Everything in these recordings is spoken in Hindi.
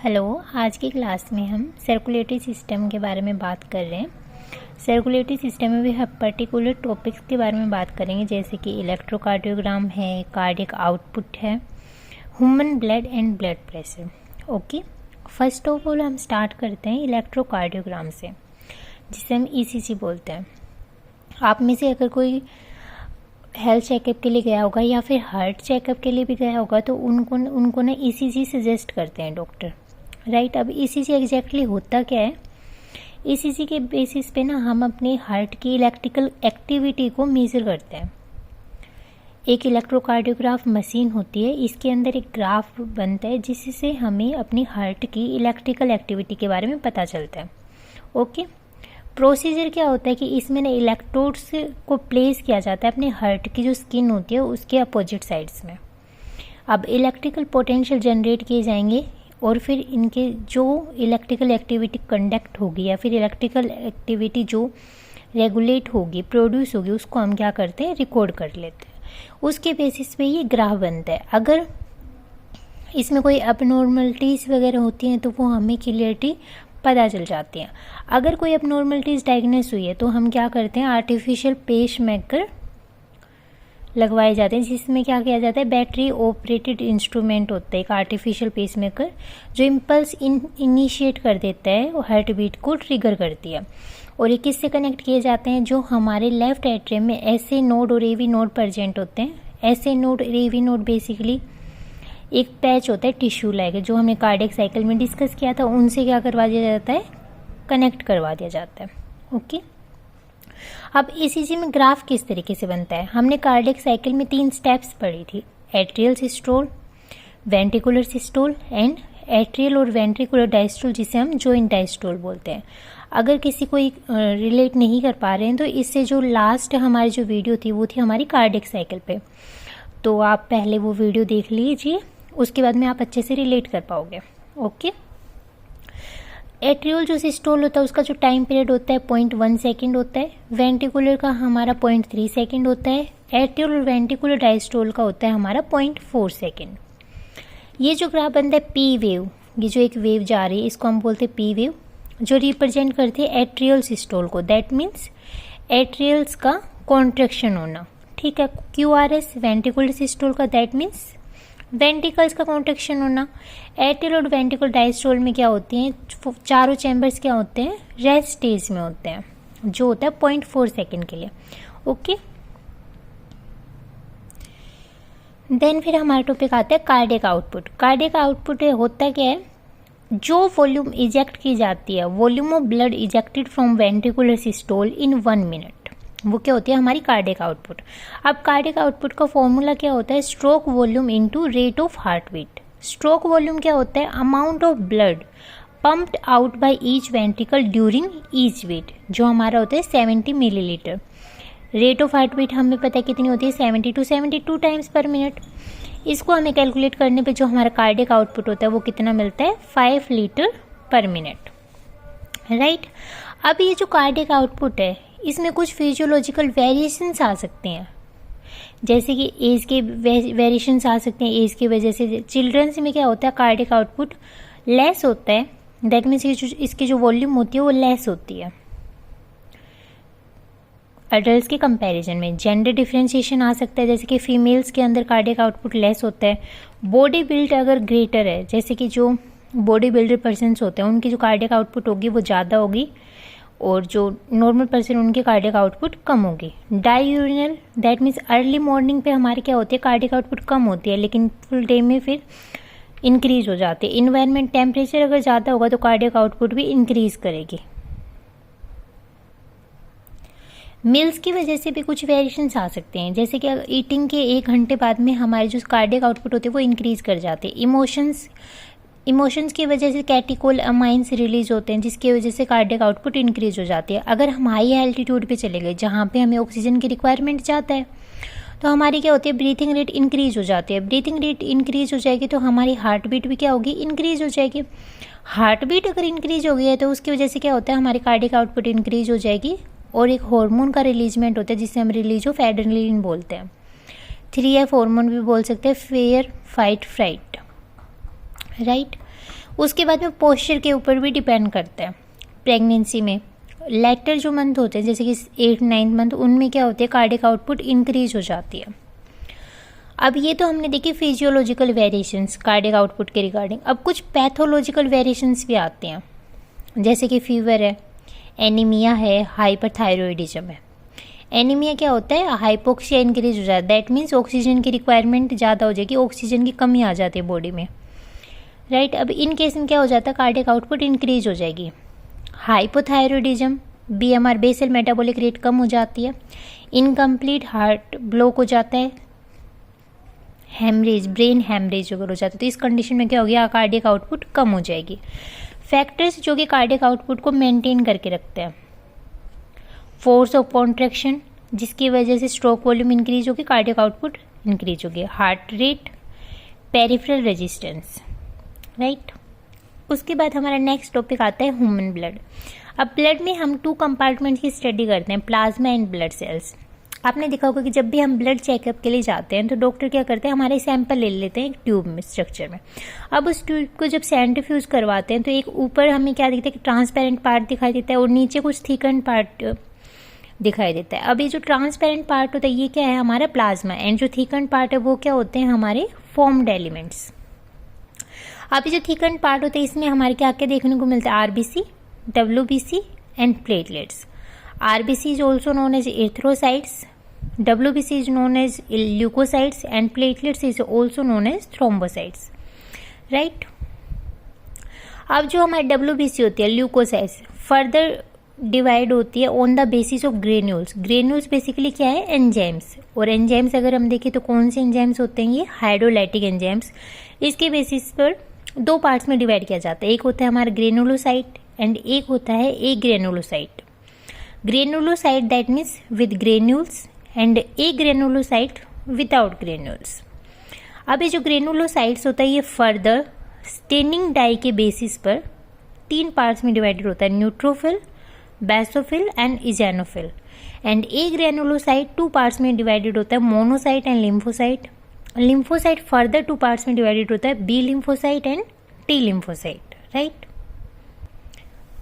हेलो। आज की क्लास में हम सर्कुलेटरी सिस्टम के बारे में बात कर रहे हैं। सर्कुलेटरी सिस्टम में भी हम पर्टिकुलर टॉपिक्स के बारे में बात करेंगे, जैसे कि इलेक्ट्रोकार्डियोग्राम है, कार्डियक आउटपुट है, human blood and blood pressure. Okay, first of all हम स्टार्ट करते हैं इलेक्ट्रोकार्डियोग्राम से, जिसे हम ईसीजी बोलते हैं। आप में से अगर कोई हेल्थ चेकअप के लिए गया होगा या फिर हार्ट चेकअप के लिए भी गया होगा तो उनको ना ईसीजी सजेस्ट करते हैं डॉक्टर, राइट। अब ईसीजी एग्जैक्टली होता क्या है? ईसीजी के बेसिस पे ना हम अपने हार्ट की इलेक्ट्रिकल एक्टिविटी को मेज़र करते हैं। एक इलेक्ट्रोकार्डियोग्राफ मशीन होती है, इसके अंदर एक ग्राफ बनता है जिससे हमें अपनी हार्ट की इलेक्ट्रिकल एक्टिविटी के बारे में पता चलता है। ओके, प्रोसीजर क्या होता है कि इसमें ना इलेक्ट्रोड्स को प्लेस किया जाता है अपने हार्ट की जो स्किन होती है उसके अपोजिट साइड्स में। अब इलेक्ट्रिकल पोटेंशियल जनरेट किए जाएंगे और फिर इनके जो इलेक्ट्रिकल एक्टिविटी कंडक्ट होगी या फिर इलेक्ट्रिकल एक्टिविटी जो रेगुलेट होगी, प्रोड्यूस होगी, उसको हम क्या करते हैं, रिकॉर्ड कर लेते हैं। उसके बेसिस पे ये ग्राफ बनता है। अगर इसमें कोई अबनॉर्मलिटीज़ वगैरह होती हैं तो वो हमें क्लियरिटी पता चल जाती हैं। अगर कोई अबनॉर्मलिटीज़ डायग्नोस हुई है तो हम क्या करते हैं, आर्टिफिशियल पेस मेकर लगवाए जाते हैं, जिसमें क्या किया जाता है, बैटरी ऑपरेटेड इंस्ट्रूमेंट होता है एक आर्टिफिशियल पेस मेकर जो इम्पल्स इनिशिएट कर देता है और हार्ट बीट को ट्रिगर करती है। और ये किससे कनेक्ट किए जाते हैं? जो हमारे लेफ्ट एट्रियम में एसए नोड और एवी नोड प्रेजेंट होते हैं। एसए नोड और एवी नोड बेसिकली एक पैच होता है टिश्यू लाइक, जो हमने कार्डियक साइकिल में डिस्कस किया था, उनसे क्या करवा दिया जाता है, कनेक्ट करवा दिया जाता है। ओके, अब ईसीजी में ग्राफ किस तरीके से बनता है? हमने कार्डियक साइकिल में 3 स्टेप्स पढ़ी थी, atrial systole, ventricular systole and atrial और वेंट्रिकुलर डायस्टोल, जिसे हम जॉइंट डायस्टोल बोलते हैं। अगर किसी को रिलेट नहीं कर पा रहे हैं तो इससे जो लास्ट हमारी जो वीडियो थी वो थी हमारी कार्डियक साइकिल पे, तो आप पहले वो वीडियो देख लीजिए, उसके बाद में आप अच्छे से रिलेट कर पाओगे। ओके, एट्रियल जो सिस्टोल होता है उसका जो टाइम पीरियड होता है 0.1 सेकेंड होता है, वेंट्रिकुलर का हमारा 0.3 सेकेंड होता है, एट्रियल और वेंट्रिकुलर डायस्टोल का होता है हमारा 0.4 सेकेंड। ये जो ग्राफ बनता है पी वेव, ये जो एक वेव जा रही है इसको हम बोलते हैं पी वेव, जो रिप्रेजेंट करती है एट्रियल सिस्टोल को। दैट मीन्स एट्रियल्स का कॉन्ट्रैक्शन होना, ठीक है। क्यूआरएस वेंट्रिकुलर सिस्टोल का, दैट मीन्स वेंट्रिकल्स का कॉन्ट्रैक्शन होना। एट्रियल और वेंट्रिकुलर डायस्टोल में क्या होती हैं, चारों चैम्बर्स क्या होते हैं, रेस्ट स्टेज में होते हैं, जो होता है 0.4 सेकेंड के लिए। ओके, देन फिर हमारा टॉपिक आता है कार्डियक आउटपुट। कार्डियक आउटपुट होता क्या है, जो वॉल्यूम इजेक्ट की जाती है, volume of blood ejected from ventricular systole in 1 minute, वो क्या होती है, हमारी कार्डियक आउटपुट। अब कार्डियक आउटपुट का फॉर्मूला क्या होता है, stroke volume into rate of heart beat. Stroke volume क्या होता है, amount of blood pumped out by each ventricle during each beat, जो हमारा होता है 70 millilitre. Rate of heart beat हमें पता है कितनी होती है, 70 to 72 टाइम्स पर मिनट। इसको हमें कैलकुलेट करने पे जो हमारा कार्डियक आउटपुट होता है वो कितना मिलता है, 5 लीटर पर मिनट, राइट। अब ये जो कार्डियक आउटपुट है इसमें कुछ फिजियोलॉजिकल वेरिएशंस आ सकते हैं, जैसे कि एज के वेरिएशंस आ सकते हैं। एज की वजह से चिल्ड्रंस में क्या होता है, कार्डियक आउटपुट लेस होता है, दैट मीन्स इसकी जो वॉल्यूम होती है वो लेस होती है अडल्ट के कंपैरिजन में। जेंडर डिफरेंशिएशन आ सकता है, जैसे कि फीमेल्स के अंदर कार्डियक आउटपुट लेस होता है। बॉडी बिल्ड अगर ग्रेटर है, जैसे कि जो बॉडी बिल्डर पर्सनस होते हैं उनकी जो कार्डियक आउटपुट होगी वो ज़्यादा होगी, और जो नॉर्मल पर्सन उनकी कार्डियक आउटपुट कम होगी। डाययूरिनल, दैट मीन्स अर्ली मॉर्निंग पे हमारे क्या होती है, कार्डियक आउटपुट कम होती है, लेकिन फुल डे में फिर इंक्रीज हो जाती है। इन्वायरमेंट टेम्परेचर अगर ज़्यादा होगा तो कार्डियक आउटपुट भी इंक्रीज करेगी। मील्स की वजह से भी कुछ वेरिएशंस आ सकते हैं, जैसे कि ईटिंग के 1 घंटे बाद में हमारे जो कार्डियक आउटपुट होते हैं वो इंक्रीज कर जाते हैं। इमोशंस की वजह से कैटिकोल अमाइंस रिलीज होते हैं, जिसकी वजह से कार्डियक आउटपुट इंक्रीज हो जाती है। अगर हम हाई एल्टीट्यूड पे चले गए जहाँ पे हमें ऑक्सीजन की रिक्वायरमेंट ज़्यादा है तो हमारी क्या होती है, ब्रीथिंग रेट इंक्रीज हो जाती है। ब्रीथिंग रेट इंक्रीज हो जाएगी तो हमारी हार्ट बीट भी क्या होगी, इंक्रीज हो जाएगी। हार्ट बीट अगर इंक्रीज हो गई है तो उसकी वजह से क्या होता है, हमारी कार्डियक आउटपुट इंक्रीज हो जाएगी, और एक हार्मोन का रिलीजमेंट होता है जिसे हम रिलीज ऑफ एड्रेनलिन बोलते हैं। 3F हार्मोन भी बोल सकते हैं, फेयर फाइट फ्राइट। राइट। उसके बाद में पोस्चर के ऊपर भी डिपेंड करता है। प्रेगनेंसी में लेटर जो मंथ होते हैं जैसे कि 8-9 मंथ, उनमें क्या होती है, कार्डियक आउटपुट इंक्रीज हो जाती है। अब ये तो हमने देखी फिजियोलॉजिकल वेरिएशंस कार्डियक आउटपुट के रिगार्डिंग। अब कुछ पैथोलॉजिकल वेरिएशंस भी आते हैं, जैसे कि फीवर है, एनीमिया है, हाइपरथायरॉयडिज्म है। एनीमिया क्या होता है, हाइपोक्सिया इंक्रीज हो जाता है, दैट मीन्स ऑक्सीजन की रिक्वायरमेंट ज़्यादा हो जाएगी, ऑक्सीजन की कमी आ जाती है बॉडी में, राइट। अब इन केस में क्या हो जाता है, कार्डियक आउटपुट इंक्रीज हो जाएगी। Hypothyroidism, BMR basal metabolic rate कम हो जाती है, इनकम्प्लीट हार्ट ब्लॉक हो जाता है, हेमरेज, ब्रेन हेमरेज अगर हो जाता है तो इस कंडीशन में क्या हो गया, कार्डियक आउटपुट कम हो जाएगी। फैक्टर्स जो कि कार्डियक आउटपुट को मेंटेन करके रखते हैं, फोर्स ऑफ कॉन्ट्रैक्शन जिसकी वजह से स्ट्रोक वॉल्यूम इंक्रीज होगी, कार्डियक आउटपुट इंक्रीज होगी, heart rate, peripheral resistance, right. उसके बाद हमारा नेक्स्ट टॉपिक आता है ह्यूमन ब्लड। अब ब्लड में हम 2 कंपार्टमेंट्स की स्टडी करते हैं, प्लाज्मा एंड ब्लड सेल्स। आपने देखा होगा कि जब भी हम ब्लड चेकअप के लिए जाते हैं तो डॉक्टर क्या करते हैं, हमारे सैंपल ले लेते हैं एक ट्यूब में, स्ट्रक्चर में। अब उस ट्यूब को जब सेंट्रीफ्यूज करवाते हैं तो एक ऊपर हमें क्या दिखता है कि ट्रांसपेरेंट पार्ट दिखाई देता है और नीचे कुछ थिकन पार्ट दिखाई देता है। अब ये जो ट्रांसपेरेंट पार्ट होता है ये क्या है, हमारा प्लाज्मा, एंड जो थिकन पार्ट है वो क्या होते हैं, हमारे फॉर्म्ड एलिमेंट्स। अब ये जो थिकन पार्ट होता है इसमें हमारे क्या क्या देखने को मिलता है, RBC, WBC and platelets. RBC is also known as erythrocytes, WBC is known as leukocytes and platelets is also known as thrombocytes, right? अब जो हमारी WBC होती है, ल्यूकोसाइट्स, फर्दर डिवाइड होती है on the basis of granules. Granules basically क्या है, एंजाइम्स, और एंजाइम्स अगर हम देखें तो कौन से एंजाइम्स होते हैं, ये हाइड्रोलाइटिक एंजाइम्स। इसके बेसिस पर 2 पार्ट्स में डिवाइड किया जाता है, एक होता है हमारा ग्रेनुलोसाइट एंड एक होता है agranulocyte. Granulocyte that means with granules and agranulocyte without granules. अब ये जो ग्रेनुलोसाइट्स होता है ये फर्दर स्टेनिंग डाई के बेसिस पर 3 पार्ट्स में डिवाइडेड होता है, neutrophil, basophil and eosinophil. And agranulocyte 2 parts में डिवाइडेड होता है, monocyte and lymphocyte. Lymphocyte further 2 parts में डिवाइडेड होता है, B lymphocyte and T lymphocyte, right.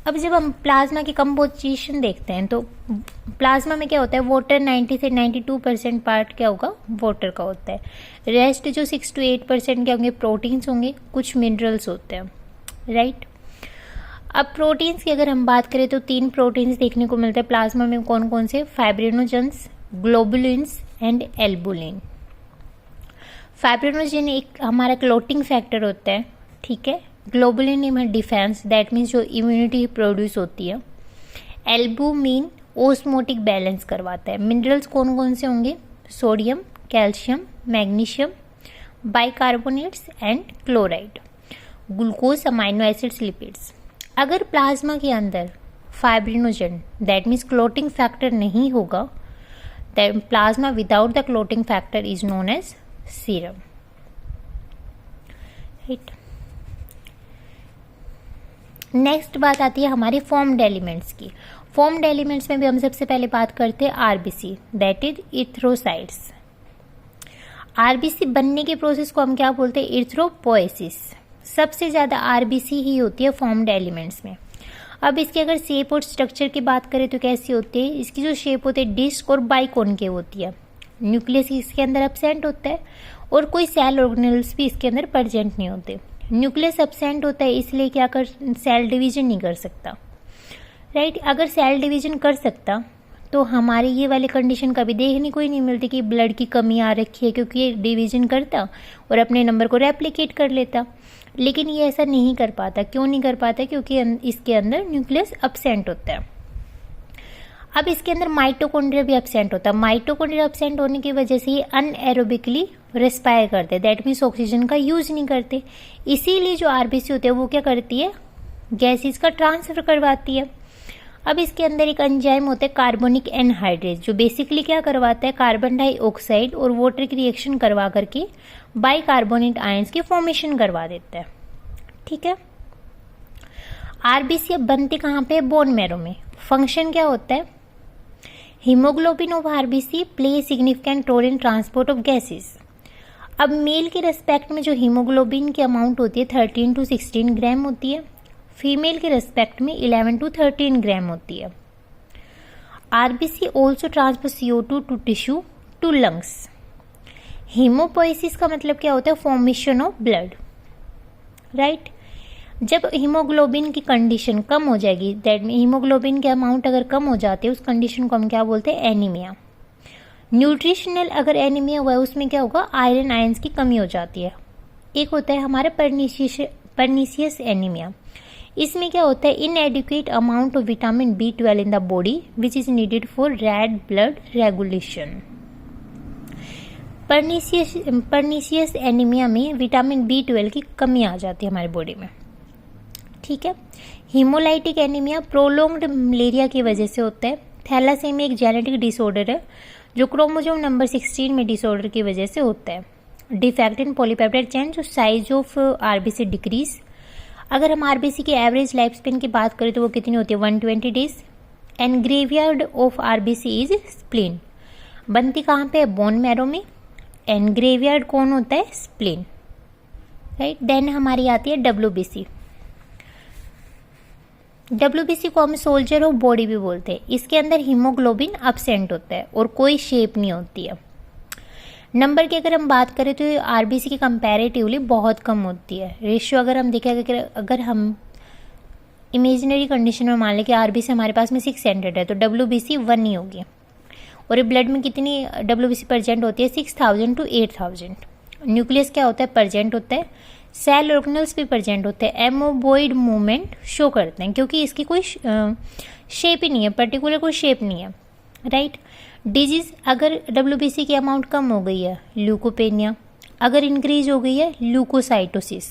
अब जब हम प्लाज्मा की कंपोजिशन देखते हैं तो प्लाज्मा में क्या होता है, वाटर 90 से 92% पार्ट क्या होगा, वाटर का होता है। रेस्ट जो 6 to 8% क्या होंगे, प्रोटीन्स होंगे, कुछ मिनरल्स होते हैं, राइट। अब प्रोटीन्स की अगर हम बात करें तो 3 प्रोटीन्स देखने को मिलते हैं प्लाज्मा में, कौन कौन से, फाइब्रिनोजेंस, ग्लोबुलिन्स एंड एल्बुलिन। फाइब्रिनोजेन एक हमारा क्लोटिंग फैक्टर होता है, ठीक है। ग्लोबुलिन हमारा डिफेंस, दैट मीन्स जो इम्यूनिटी प्रोड्यूस होती है। एल्बुमिन ओस्मोटिक बैलेंस करवाता है। मिनरल्स कौन कौन से होंगे, sodium, calcium, magnesium, bicarbonates and chloride, glucose, amino acids, lipids. अगर प्लाज्मा के अंदर fibrinogen that means clotting factor नहीं होगा, that plasma without the clotting factor is known as serum, right. Next बात आती है हमारे फॉर्म्ड एलिमेंट्स की। फॉर्म्ड एलिमेंट्स में भी हम सबसे पहले बात करते हैं RBC, that is erythrocytes. RBC बनने के प्रोसेस को हम क्या बोलते हैं, इथ्रोपोएसिस। सबसे ज्यादा आरबीसी ही होती है फॉर्म्ड एलिमेंट्स में। अब इसके अगर शेप और स्ट्रक्चर की बात करें तो कैसी होती है, इसकी जो शेप होती है डिस्क और बाइकॉनकेव होती है। न्यूक्लियस इसके अंदर एब्सेंट होता है और कोई सेल ऑर्गेनेल्स भी इसके अंदर प्रेजेंट नहीं होते। न्यूक्लियस एब्सेंट होता है इसलिए क्या कर, सेल डिवीजन नहीं कर सकता, राइट। अगर सेल डिवीजन कर सकता तो हमारी ये वाली कंडीशन कभी देखने को ही नहीं मिलती कि ब्लड की कमी आ रखी है, क्योंकि ये डिवीजन करता और अपने नंबर को रेप्लिकेट कर लेता। लेकिन ये ऐसा नहीं कर पाता। क्यों नहीं कर पाता, क्योंकि इसके अंदर न्यूक्लियस एब्सेंट होता है। अब इसके अंदर माइटोकॉन्ड्रिया भी एब्सेंट होता है। माइटोकॉन्ड्रिया एब्सेंट होने की वजह से ये अनएरोबिकली रेस्पायर करते हैं, दैट मीन्स ऑक्सीजन का यूज नहीं करते। इसीलिए जो आरबीसी होते हैं वो क्या करती है, गैसेस का ट्रांसफर करवाती है। अब इसके अंदर एक एंजाइम होता है कार्बोनिक एनहाइड्रेज, जो बेसिकली क्या करवाता है, कार्बन डाइऑक्साइड और वाटर की रिएक्शन करवा करके बाइकार्बोनेट आयंस की फॉर्मेशन करवा देता है, ठीक है। आरबीसी अब बनते कहाँ पे, बोन मैरो में। फंक्शन क्या होता है, haemoglobin of RBC play significant role in transport of gases. अब मेल के रेस्पेक्ट में जो हीमोग्लोबिन की अमाउंट होती है 13 to 16 ग्राम होती है, फीमेल के रेस्पेक्ट में 11 to 13 ग्राम होती है। RBC also transfer CO2 to tissue to lungs. Haemopoiesis का मतलब क्या होता है? Formation of blood, right. जब हीमोग्लोबिन की कंडीशन कम हो जाएगी, दैट मीन हीमोग्लोबिन के अमाउंट अगर कम हो जाते हैं, उस कंडीशन को हम क्या बोलते हैं? एनीमिया। न्यूट्रिशनल अगर एनीमिया हुआ है, उसमें क्या होगा? आयरन आयंस की कमी हो जाती है। एक होता है हमारा परनीशियस एनीमिया। इसमें क्या होता है? इनएडिक्वेट amount of vitamin B12 in the body which is needed for red blood regulation. Pernicious anaemia में विटामिन B12 की कमी आ जाती है हमारी बॉडी में, ठीक है। हीमोलाइटिक एनीमिया प्रोलोंग्ड मलेरिया की वजह से होता है। थैलासेमिया एक जेनेटिक डिसऑर्डर है जो क्रोमोसोम नंबर 16 में डिसऑर्डर की वजह से होता है। डिफेक्ट इन पॉलीपेप्टाइड चेन, जो साइज ऑफ आरबीसी डिक्रीज। अगर हम आरबीसी की एवरेज लाइफ स्पेन की बात करें तो वो कितनी होती है? 120 days. And graveyard of RBC is spleen. बनती कहाँ पे है? बोन मैरो में। एंड ग्रेवयार्ड कौन होता है? Spleen, right. देन हमारी आती है डब्ल्यूबीसी। डब्ल्यूबीसी को हम सोल्जर ऑफ बॉडी भी बोलते हैं। इसके अंदर हीमोग्लोबिन अब्सेंट होता है और कोई शेप नहीं होती है। नंबर की अगर हम बात करें तो आरबीसी की कंपैरेटिवली बहुत कम होती है। रेशियो अगर हम देखें, अगर हम इमेजिनरी कंडीशन में मान लें कि आरबीसी हमारे पास में 600 है तो डब्ल्यूबीसी 1 ही होगी। और ये ब्लड में कितनी डब्ल्यूबीसी प्रेजेंट होती है? 6000 to 8000। न्यूक्लियस क्या होता है? प्रेजेंट होता है। सेल ऑर्गेनल्स भी प्रेजेंट होते हैं। एमोबॉइड मूवमेंट शो करते हैं क्योंकि इसकी कोई शेप ही नहीं है, पर्टिकुलर कोई शेप नहीं है, राइट। डिजीज, अगर डब्ल्यूबीसी की अमाउंट कम हो गई है, ल्यूकोपेनिया। अगर इंक्रीज हो गई है, ल्यूकोसाइटोसिस।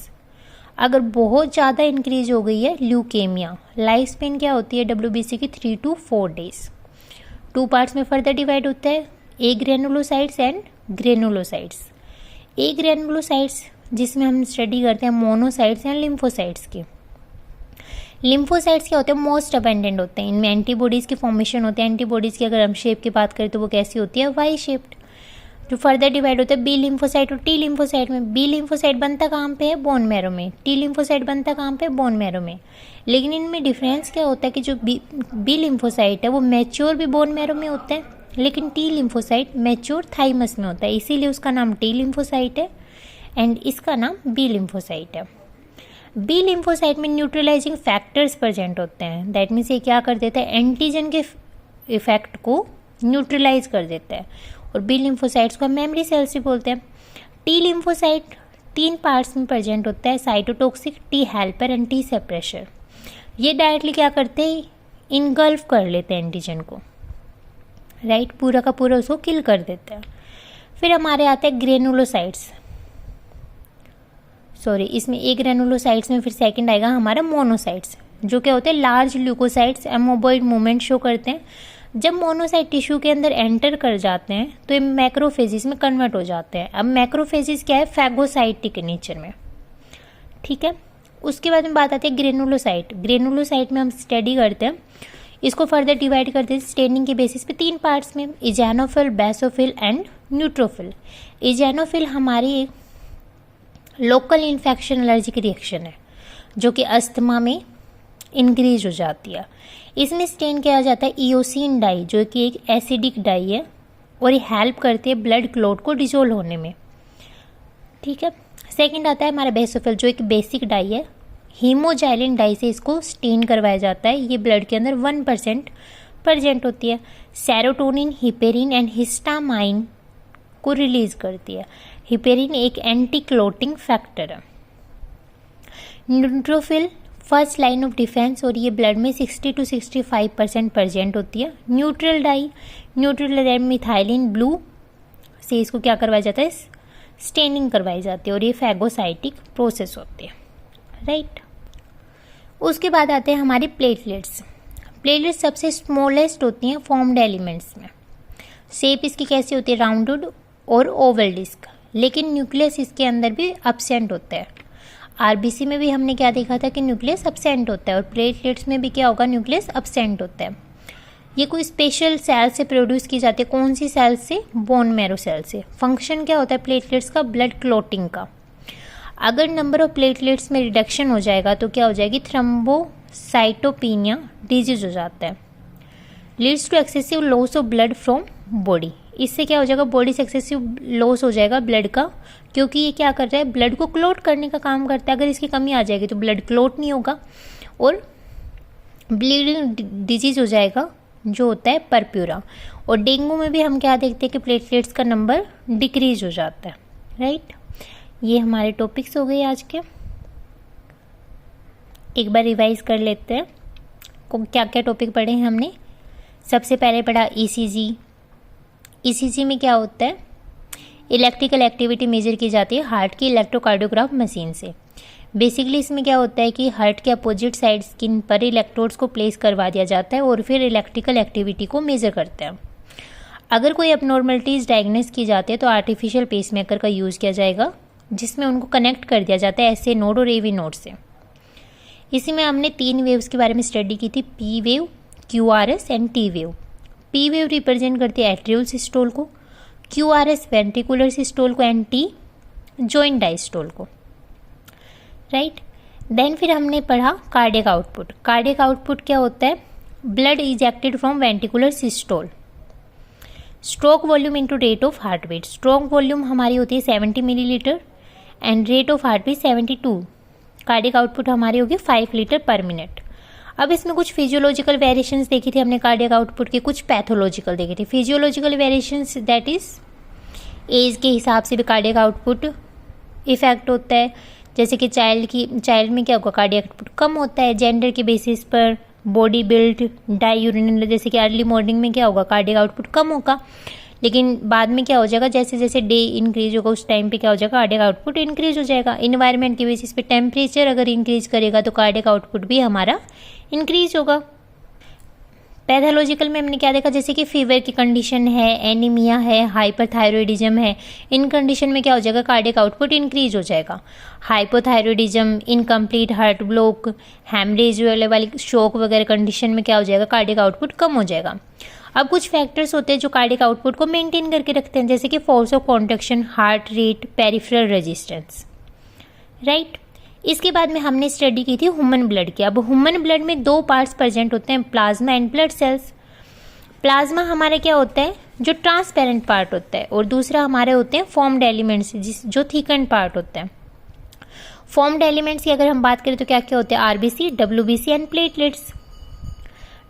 अगर बहुत ज़्यादा इंक्रीज हो गई है, ल्यूकेमिया। लाइफ स्पेन क्या होती है डब्ल्यूबीसी की? 3 to 4 डेज। 2 पार्ट्स में फर्दर डिवाइड होता है, agranulocytes and granulocytes. Agranulocytes जिसमें हम स्टडी करते हैं मोनोसाइट्स एंड लिम्फोसाइट्स की। लिम्फोसाइट्स क्या होते हैं? मोस्ट अबेंडेंट होते हैं। इनमें एंटीबॉडीज़ की फॉर्मेशन होते हैं। एंटीबॉडीज़ की अगर हम शेप की बात करें तो वो कैसी होती है? Y shaped. जो फर्दर डिवाइड होता है बी लिम्फोसाइट और टी लिम्फोसाइट में। बी लिम्फोसाइट बनता कहाँ पे है? बोन मैरो में। टी लिम्फोसाइट बनता कहाँ पे? बोन मैरो में। लेकिन इनमें डिफरेंस क्या होता है कि जो बी लिम्फोसाइट है वो मैच्योर भी बोन मैरो में होता है, लेकिन टी लिम्फोसाइट मैच्योर थाइमस में होता है, इसीलिए उसका नाम टी लिम्फोसाइट है एंड इसका नाम बी लिम्फोसाइट है। बी लिम्फोसाइट में न्यूट्रलाइजिंग फैक्टर्स प्रेजेंट होते हैं। दैट मीन्स ये क्या कर देता है? एंटीजन के इफेक्ट को न्यूट्रलाइज कर देता है। और बी लिम्फोसाइट्स को हम मेमोरी सेल्स भी बोलते हैं। टी लिम्फोसाइट 3 पार्ट्स में प्रेजेंट होता है, cytotoxic, T helper and T suppressor. ये डायरेक्टली क्या करते हैं? इनगल्फ कर लेते हैं एंटीजन को, राइट। पूरा का पूरा उसको किल कर देते हैं। फिर हमारे आते हैं ग्रेनुलोसाइट्स, इसमें एक ग्रेनुलोसाइट्स में फिर सेकंड आएगा हमारा मोनोसाइट्स, जो क्या होते हैं? Large leucocytes, amoeboid movement show करते हैं। जब मोनोसाइट टिश्यू के अंदर एंटर कर जाते हैं तो ये मैक्रोफेजिस में कन्वर्ट हो जाते हैं। अब मैक्रोफेजिस क्या है? फैगोसाइटिक नेचर में, ठीक है। उसके बाद में बात आती है ग्रेनुलोसाइट। ग्रेनुलोसाइट में हम स्टडी करते हैं, इसको फर्दर डिवाइड करते हैं स्टेनिंग के बेसिस पे 3 पार्ट्स में, इजेनोफिल, बेसोफिल एंड न्यूट्रोफिल। इजेनोफिल हमारी एक लोकल इन्फेक्शन एलर्जिक रिएक्शन है जो कि अस्थमा में इंक्रीज हो जाती है। इसमें स्टेन किया जाता है इओसिन डाई, जो कि एक एसिडिक डाई है और ये हेल्प करती है ब्लड क्लॉट को डिजोल्व होने में, ठीक है। सेकंड आता है हमारा बेसोफिल, जो एक बेसिक डाई है। हीमोजाइलिन डाई से इसको स्टेन करवाया जाता है। ये ब्लड के अंदर 1% प्रेजेंट होती है। सेरोटोनिन, हिपेरिन एंड हिस्टामाइन को रिलीज करती है। हिपेरिन एक एंटी क्लोटिंग फैक्टर है। Neutrophil first line of defence, और ये ब्लड में 60 to 65% प्रेजेंट होती है। Neutral dye, neutral dye methylene blue से इसको क्या करवाया जाता है? स्टेनिंग करवाई जाती है और ये फैगोसाइटिक प्रोसेस होती है, राइट। उसके बाद आते हैं हमारी प्लेटलेट्स। प्लेटलेट्स सबसे स्मॉलेस्ट होती हैं फॉर्म्ड एलिमेंट्स में। शेप इसकी कैसी होती है? राउंडेड और ओवल डिस्क, लेकिन न्यूक्लियस इसके अंदर भी अब्सेंट होता है। आरबीसी में भी हमने क्या देखा था कि न्यूक्लियस अब्सेंट होता है, और प्लेटलेट्स में भी क्या होगा? न्यूक्लियस अब्सेंट होता है। ये कोई स्पेशल सेल से प्रोड्यूस की जाती है। कौन सी सेल से? बोन मैरो सेल से। फंक्शन क्या होता है प्लेटलेट्स का? ब्लड क्लोटिंग का। अगर नंबर ऑफ प्लेटलेट्स में रिडक्शन हो जाएगा तो क्या हो जाएगी? थ्रोम्बोसाइटोपेनिया डिजीज हो जाता है। Leads to excessive loss of blood from body. इससे क्या हो जाएगा? बॉडी से एक्सेसिव लॉस हो जाएगा ब्लड का, क्योंकि ये क्या कर रहा है? ब्लड को क्लोट करने का काम करता है। अगर इसकी कमी आ जाएगी तो ब्लड क्लोट नहीं होगा और ब्लीडिंग डिजीज हो जाएगा जो होता है परप्यूरा। और डेंगू में भी हम क्या देखते हैं कि प्लेटलेट्स का नंबर डिक्रीज हो जाता है, राइट। ये हमारे टॉपिक्स हो गए आज के। एक बार रिवाइज कर लेते हैं क्या क्या टॉपिक पढ़े हैं हमने। सबसे पहले पढ़ा ईसीजी। ईसीजी में क्या होता है? इलेक्ट्रिकल एक्टिविटी मेजर की जाती है हार्ट की इलेक्ट्रोकार्डियोग्राफ मशीन से। बेसिकली इसमें क्या होता है कि हार्ट के अपोजिट साइड स्किन पर इलेक्ट्रोड्स को प्लेस करवा दिया जाता है और फिर इलेक्ट्रिकल एक्टिविटी को मेजर करते हैं। अगर कोई एबनॉर्मलिटीज डायग्नोस की जाती है तो आर्टिफिशियल पेसमेकर का यूज़ किया जाएगा, जिसमें उनको कनेक्ट कर दिया जाता है एसए नोड और एवी नोड से। इसी में हमने 3 वेव्स के बारे में स्टडी की थी, P wave, QRS and T wave. P wave represent करती है एट्रियल सिस्टोल को, क्यूआरएस वेंट्रिकुलर सिस्टोल को एंड टी जॉइंट डायस्टोल को, राइट। देन फिर हमने पढ़ा कार्डियक आउटपुट। कार्डियक आउटपुट क्या होता है? Blood ejected from ventricular systole. Stroke volume into rate of heart beat. Stroke volume हमारी होती है 70 millilitre and rate of heart beat 72। Cardiac output हमारी होगी 5 लीटर पर मिनट। अब इसमें कुछ फिजियोलॉजिकल वेरिएशंस देखी थी हमने कार्डियक आउटपुट के, कुछ पैथोलॉजिकल देखी थी। Physiological variations that is age के हिसाब से भी कार्डियक आउटपुट इफेक्ट होता है। जैसे कि चाइल्ड में क्या होगा? कार्डियक आउटपुट कम होता है। जेंडर के बेसिस पर, बॉडी बिल्ड, डाईयूरिनल, जैसे कि अर्ली मॉर्निंग में क्या होगा? कार्डियक आउटपुट कम होगा, लेकिन बाद में क्या हो जाएगा? जैसे जैसे डे इंक्रीज होगा उस टाइम पे क्या हो जाएगा? कार्डियक आउटपुट इंक्रीज हो जाएगा। इन्वायरमेंट के बेसिस पे टेम्परेचर अगर इंक्रीज करेगा तो कार्डियक आउटपुट भी हमारा इंक्रीज होगा। पैथोलॉजिकल में हमने क्या देखा? जैसे कि फीवर की कंडीशन है, एनीमिया है, हाइपरथायरॉयडिज्म है, इन कंडीशन में क्या हो जाएगा? कार्डियक आउटपुट इंक्रीज हो जाएगा। Hypothyroidism, incomplete heart block, haemorrhage वाली शॉक वगैरह कंडीशन में क्या हो जाएगा? कार्डियक आउटपुट कम हो जाएगा। अब कुछ फैक्टर्स होते हैं जो कार्डियक आउटपुट को मेंटेन करके रखते हैं, जैसे कि force of contraction, heart rate, peripheral resistance, right. इसके बाद में हमने स्टडी की थी ह्यूमन ब्लड की। अब ह्यूमन ब्लड में 2 पार्ट्स प्रेजेंट होते हैं, plasma and blood cells. Plasma हमारे क्या होता है? जो ट्रांसपेरेंट पार्ट होता है, और दूसरा हमारे होते हैं फॉर्म्ड एलिमेंट्स, जो थिकन पार्ट होता है। फॉर्म्ड एलिमेंट्स की अगर हम बात करें तो क्या क्या होते हैं? RBC, WBC and platelets.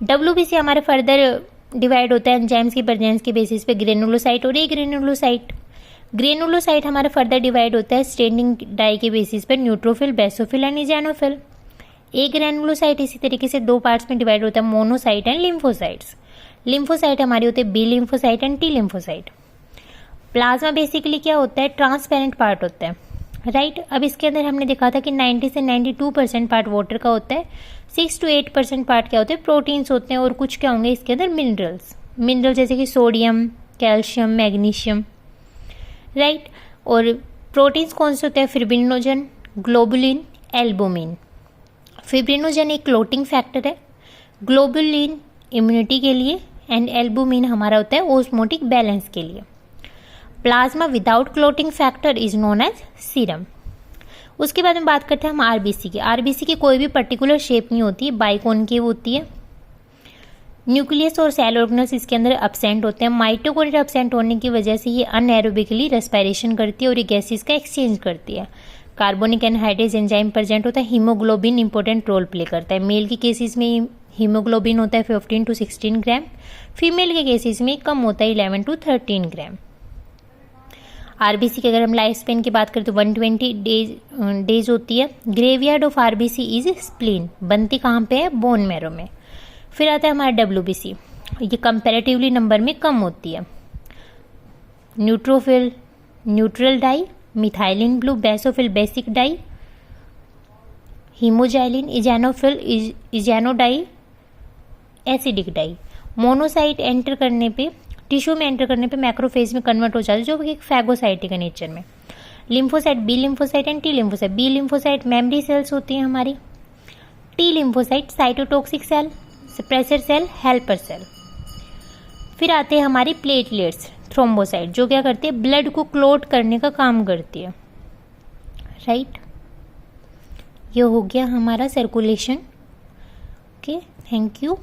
WBC हमारे फर्दर डिवाइड होता है एंजाइम्स की प्रेजेंस के बेसिस पे ग्रेनुलोसाइट और एग्रेनुलोसाइट। ग्रेनुलोसाइट हमारा फर्दर डिवाइड होता है स्टैंडिंग डाई के बेसिस पर न्यूट्रोफिल, बेसोफिल एंड इजेनोफिल। एक ग्रेनुलोसाइट इसी तरीके से 2 पार्ट्स में डिवाइड होता है, मोनोसाइट एंड लिम्फोसाइट्स। लिम्फोसाइट हमारी होते हैं B lymphocyte and T lymphocyte. Plasma basically क्या होता है? ट्रांसपेरेंट पार्ट होता है, राइट। अब इसके अंदर हमने देखा था कि 90 से 92% पार्ट वाटर का होता है, 6 to 8% पार्ट क्या होते हैं? प्रोटीन्स होते हैं, और कुछ क्या होंगे इसके अंदर? मिनरल्स जैसे कि सोडियम, कैल्शियम, मैग्नीशियम, राइट। और प्रोटीन्स कौन से होते हैं? Fibrinogen, globulin, albumin. फिब्रिनोजन एक क्लोटिंग फैक्टर है, ग्लोबुलिन इम्यूनिटी के लिए एंड एल्बुमिन हमारा होता है ऑस्मोटिक बैलेंस के लिए। Plasma without clotting factor is known as serum. उसके बाद में बात करते हैं हम आरबीसी की। आरबीसी की कोई भी पर्टिकुलर शेप नहीं होती है, बाइकॉनकेव होती है। न्यूक्लियस और सेल ऑर्गेनल्स इसके अंदर एब्सेंट होते हैं। माइटोकॉन्ड्रिया एब्सेंट होने की वजह से ये अनएरोबिकली रेस्पिरेशन करती है और ये गैसेस का एक्सचेंज करती है। कार्बोनिक एनहाइड्रेज एंजाइम प्रेजेंट होता है। हीमोग्लोबिन इंपॉर्टेंट रोल प्ले करता है। मेल के केसेस में हीमोग्लोबिन होता है 15 to 16 ग्राम, फीमेल के केसेस में कम होता है 11 to 13 ग्राम। आरबीसी की अगर हम लाइफ स्पेन की बात करें तो 120 डेज होती है। Graveyard of RBC is spleen. बनती कहाँ पे है? बोन मैरो में। फिर आता है हमारा डब्ल्यूबीसी, ये कंपैरेटिवली नंबर में कम होती है। Neutrophil, neutral dye, methylene blue, basophil basic dye, haematoxylin, eosinophil, eosin dye, acidic dye. Monocyte enter करने पे, टिश्यू में एंटर करने पे मैक्रोफेज में कन्वर्ट हो जाता है, जो एक फैगोसाइटिक है नेचर में। Lymphocyte, B lymphocyte and T lymphocyte. B lymphocyte memory cells होती हैं हमारी। T lymphocyte cytotoxic cell, suppressor cell, helper cell. फिर आते हैं हमारी प्लेटलेट्स, थ्रोम्बोसाइट, जो क्या करती है, ब्लड को क्लोट करने का काम करती है, राइट। ये हो गया हमारा सर्कुलेशन। Okay, thank you.